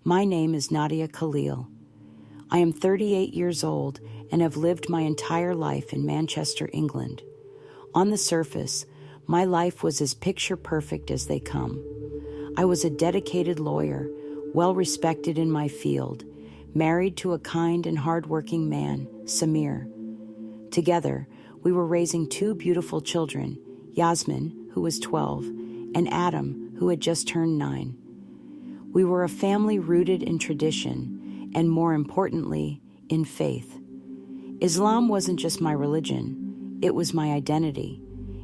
My name is Nadia Khalil. I am 38 years old and have lived my entire life in Manchester, England. On the surface, my life was as picture-perfect as they come. I was a dedicated lawyer, well-respected in my field, married to a kind and hard-working man, Samir. Together, we were raising two beautiful children, Yasmin, who was 12, and Adam, who had just turned 9. We were a family rooted in tradition, and more importantly, in faith. Islam wasn't just my religion, it was my identity.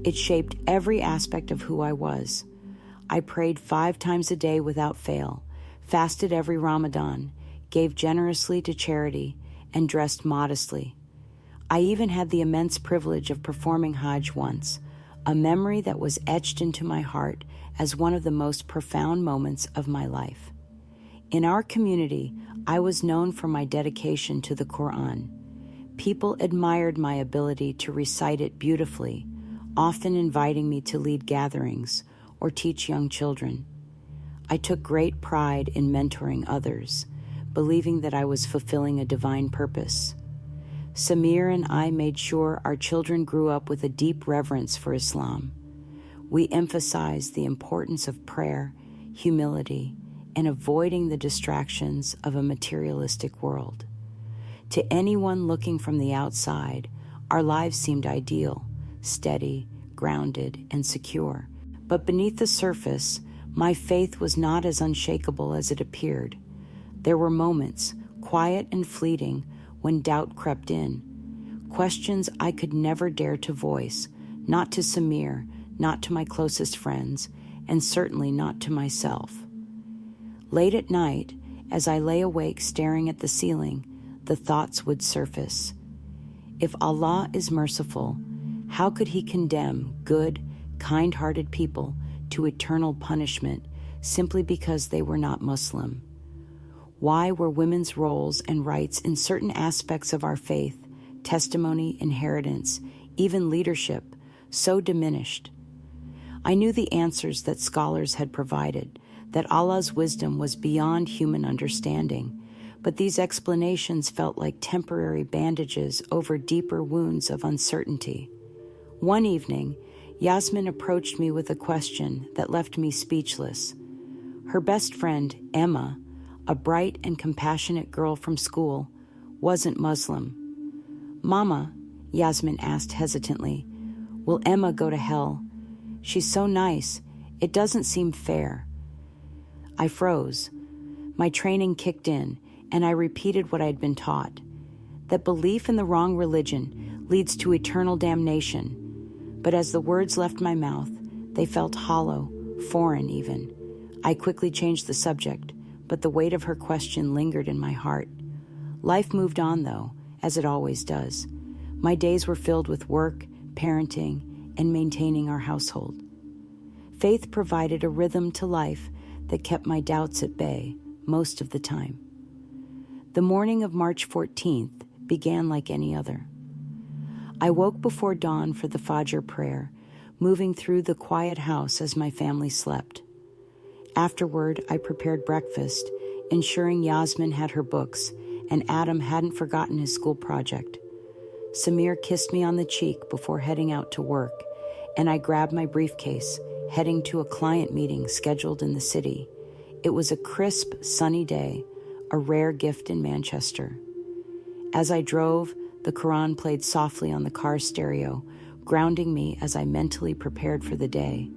It shaped every aspect of who I was. I prayed 5 times a day without fail, fasted every Ramadan, gave generously to charity, and dressed modestly. I even had the immense privilege of performing Hajj once, a memory that was etched into my heart as one of the most profound moments of my life. In our community, I was known for my dedication to the Quran. People admired my ability to recite it beautifully, often inviting me to lead gatherings or teach young children. I took great pride in mentoring others, believing that I was fulfilling a divine purpose. Samir and I made sure our children grew up with a deep reverence for Islam. We emphasized the importance of prayer, humility, and avoiding the distractions of a materialistic world. To anyone looking from the outside, our lives seemed ideal, steady, grounded, and secure. But beneath the surface, my faith was not as unshakable as it appeared. There were moments, quiet and fleeting, when doubt crept in. Questions I could never dare to voice, not to Samir, not to my closest friends, and certainly not to myself. Late at night, as I lay awake staring at the ceiling, the thoughts would surface. If Allah is merciful, how could He condemn good, kind-hearted people to eternal punishment simply because they were not Muslim? Why were women's roles and rights in certain aspects of our faith, testimony, inheritance, even leadership, so diminished? I knew the answers that scholars had provided, that Allah's wisdom was beyond human understanding, but these explanations felt like temporary bandages over deeper wounds of uncertainty. One evening, Yasmin approached me with a question that left me speechless. Her best friend, Emma, a bright and compassionate girl from school, wasn't Muslim. "Mama," Yasmin asked hesitantly, "will Emma go to hell? She's so nice. It doesn't seem fair." I froze. My training kicked in, and I repeated what I'd been taught, that belief in the wrong religion leads to eternal damnation. But as the words left my mouth, they felt hollow, foreign even. I quickly changed the subject, but the weight of her question lingered in my heart. Life moved on, though, as it always does. My days were filled with work, parenting, and maintaining our household. Faith provided a rhythm to life that kept my doubts at bay most of the time. The morning of March 14th began like any other. I woke before dawn for the Fajr prayer, moving through the quiet house as my family slept. Afterward, I prepared breakfast, ensuring Yasmin had her books and Adam hadn't forgotten his school project. Samir kissed me on the cheek before heading out to work, and I grabbed my briefcase, heading to a client meeting scheduled in the city. It was a crisp, sunny day, a rare gift in Manchester. As I drove, the Quran played softly on the car stereo, grounding me as I mentally prepared for the day.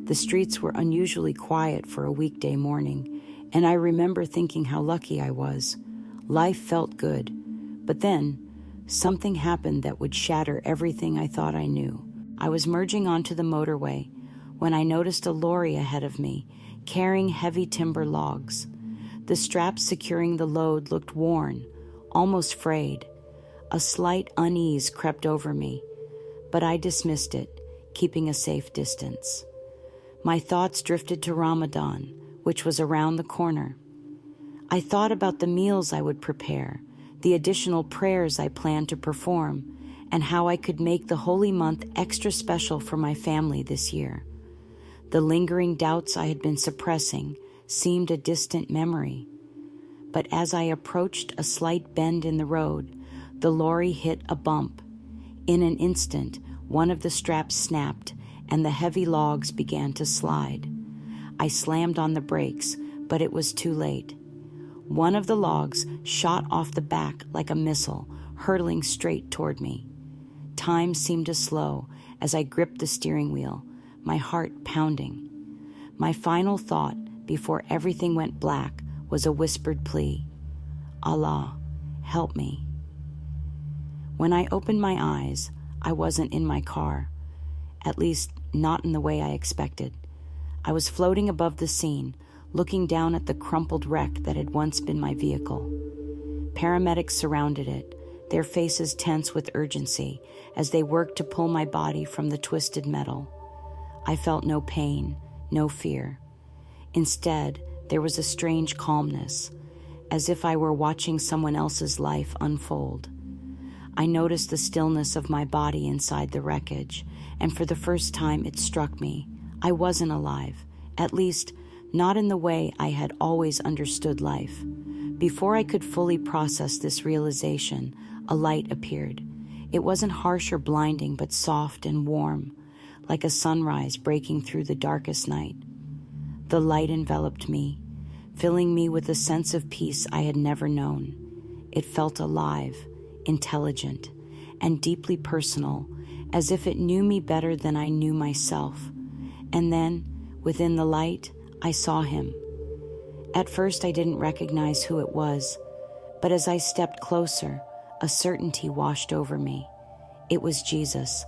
The streets were unusually quiet for a weekday morning, and I remember thinking how lucky I was. Life felt good, but then something happened that would shatter everything I thought I knew. I was merging onto the motorway when I noticed a lorry ahead of me, carrying heavy timber logs. The straps securing the load looked worn, almost frayed. A slight unease crept over me, but I dismissed it, keeping a safe distance. My thoughts drifted to Ramadan, which was around the corner. I thought about the meals I would prepare, the additional prayers I planned to perform, and how I could make the holy month extra special for my family this year. The lingering doubts I had been suppressing seemed a distant memory. but as I approached a slight bend in the road, the lorry hit a bump. In an instant, one of the straps snapped and the heavy logs began to slide. I slammed on the brakes, but it was too late. One of the logs shot off the back like a missile, hurtling straight toward me. Time seemed to slow as I gripped the steering wheel, my heart pounding. My final thought before everything went black was a whispered plea. Allah, help me. When I opened my eyes, I wasn't in my car, at least not in the way I expected. I was floating above the scene, looking down at the crumpled wreck that had once been my vehicle. Paramedics surrounded it, their faces tense with urgency as they worked to pull my body from the twisted metal. I felt no pain, no fear. Instead, there was a strange calmness, as if I were watching someone else's life unfold. I noticed the stillness of my body inside the wreckage, and for the first time it struck me. I wasn't alive, at least not in the way I had always understood life. Before I could fully process this realization, a light appeared. It wasn't harsh or blinding, but soft and warm, like a sunrise breaking through the darkest night. The light enveloped me, filling me with a sense of peace I had never known. It felt alive, intelligent, and deeply personal, as if it knew me better than I knew myself. And then, within the light, I saw him. At first, I didn't recognize who it was, but as I stepped closer, a certainty washed over me. It was Jesus,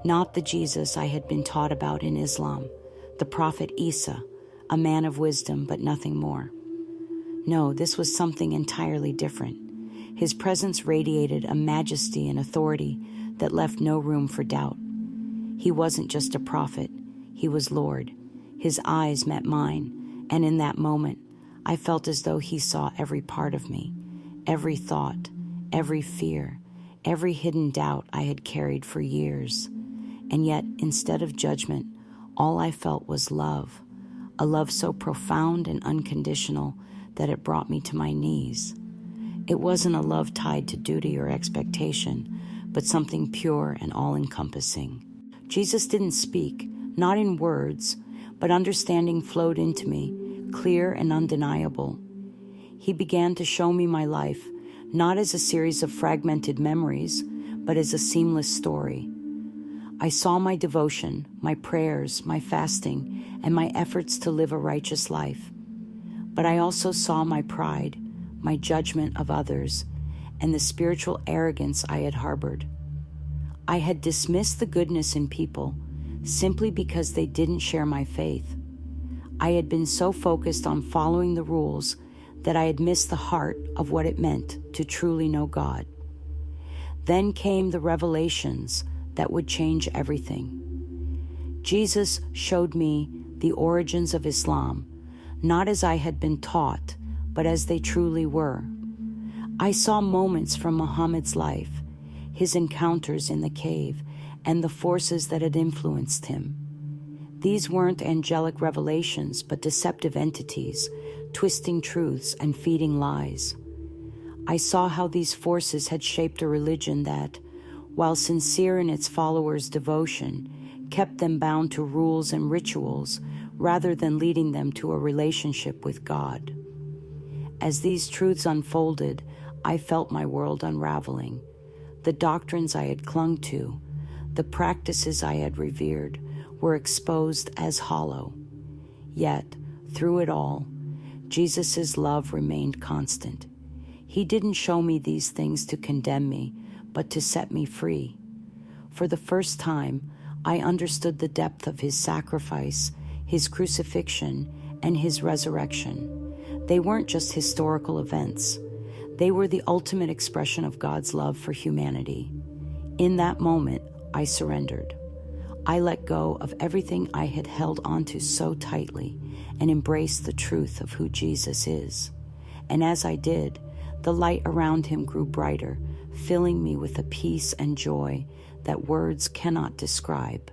not the Jesus I had been taught about in Islam, the prophet Isa, a man of wisdom but nothing more. No, this was something entirely different. His presence radiated a majesty and authority that left no room for doubt. He wasn't just a prophet, he was Lord. His eyes met mine, and in that moment, I felt as though he saw every part of me, every thought, every fear, every hidden doubt I had carried for years. And yet, instead of judgment, all I felt was love, a love so profound and unconditional that it brought me to my knees. It wasn't a love tied to duty or expectation, but something pure and all-encompassing. Jesus didn't speak, not in words, but understanding flowed into me, clear and undeniable. He began to show me my life, not as a series of fragmented memories, but as a seamless story. I saw my devotion, my prayers, my fasting, and my efforts to live a righteous life. But I also saw my pride, my judgment of others, and the spiritual arrogance I had harbored. I had dismissed the goodness in people simply because they didn't share my faith. I had been so focused on following the rules that I had missed the heart of what it meant to truly know God. Then came the revelations that would change everything. Jesus showed me the origins of Islam, not as I had been taught, but as they truly were. I saw moments from Muhammad's life, his encounters in the cave, and the forces that had influenced him. These weren't angelic revelations, but deceptive entities, twisting truths and feeding lies. I saw how these forces had shaped a religion that, while sincere in its followers' devotion, kept them bound to rules and rituals rather than leading them to a relationship with God. As these truths unfolded, I felt my world unraveling. The doctrines I had clung to, the practices I had revered, were exposed as hollow. Yet, through it all, Jesus' love remained constant. He didn't show me these things to condemn me, but to set me free. For the first time, I understood the depth of his sacrifice, his crucifixion, and his resurrection. They weren't just historical events. They were the ultimate expression of God's love for humanity. In that moment, I surrendered. I let go of everything I had held onto so tightly and embraced the truth of who Jesus is. And as I did, the light around him grew brighter, filling me with a peace and joy that words cannot describe.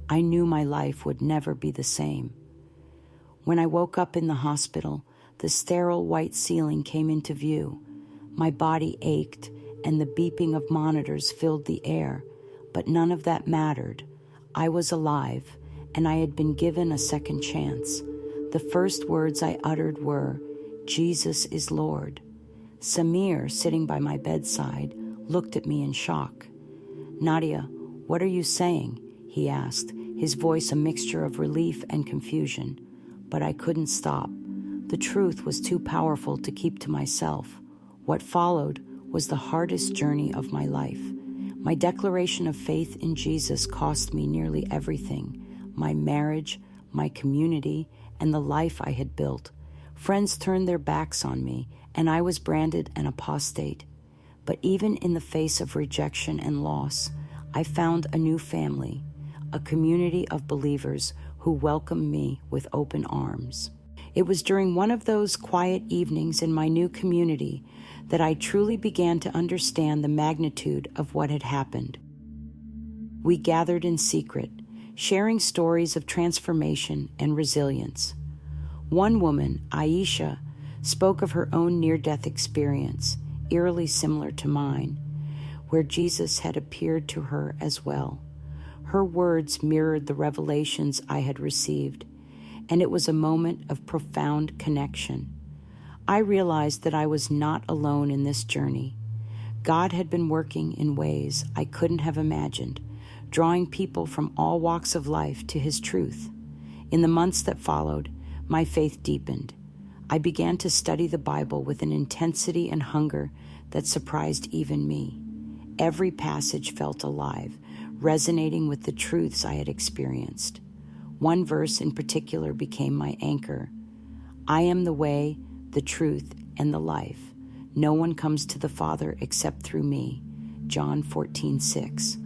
I knew my life would never be the same. When I woke up in the hospital, The sterile white ceiling came into view. My body ached, and the beeping of monitors filled the air, but none of that mattered. I was alive, and I had been given a second chance. The first words I uttered were, "Jesus is Lord." Samir, sitting by my bedside, looked at me in shock. "Nadia, what are you saying?" he asked, his voice a mixture of relief and confusion. But I couldn't stop. The truth was too powerful to keep to myself. What followed was the hardest journey of my life. My declaration of faith in Jesus cost me nearly everything: my marriage, my community, and the life I had built. Friends turned their backs on me, and I was branded an apostate. But even in the face of rejection and loss, I found a new family, a community of believers who welcomed me with open arms. It was during one of those quiet evenings in my new community that I truly began to understand the magnitude of what had happened. We gathered in secret, sharing stories of transformation and resilience. One woman, Aisha, spoke of her own near-death experience, eerily similar to mine, where Jesus had appeared to her as well. Her words mirrored the revelations I had received, and it was a moment of profound connection. I realized that I was not alone in this journey. God had been working in ways I couldn't have imagined, drawing people from all walks of life to His truth. In the months that followed, my faith deepened. I began to study the Bible with an intensity and hunger that surprised even me. Every passage felt alive, resonating with the truths I had experienced. One verse in particular became my anchor. "I am the way, the truth, and the life. No one comes to the Father except through me." John 14:6.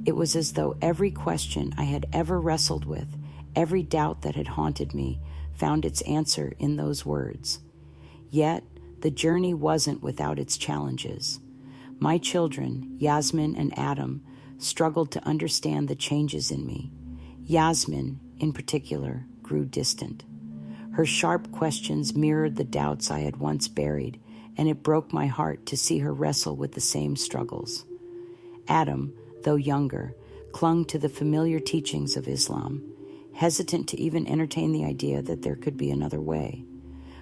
It was as though every question I had ever wrestled with, every doubt that had haunted me, found its answer in those words. Yet, the journey wasn't without its challenges. My children, Yasmin and Adam, struggled to understand the changes in me. Yasmin, in particular, grew distant. Her sharp questions mirrored the doubts I had once buried, and it broke my heart to see her wrestle with the same struggles. Adam, though younger, clung to the familiar teachings of Islam, hesitant to even entertain the idea that there could be another way.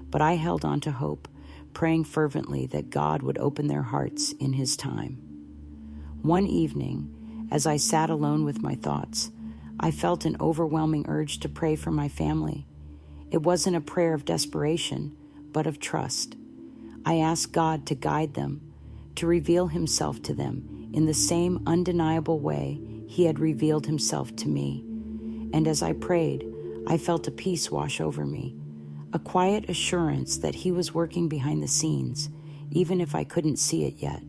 But I held on to hope, praying fervently that God would open their hearts in His time. One evening, as I sat alone with my thoughts, I felt an overwhelming urge to pray for my family. It wasn't a prayer of desperation, but of trust. I asked God to guide them, to reveal Himself to them in the same undeniable way He had revealed Himself to me. And as I prayed, I felt a peace wash over me, a quiet assurance that He was working behind the scenes, even if I couldn't see it yet.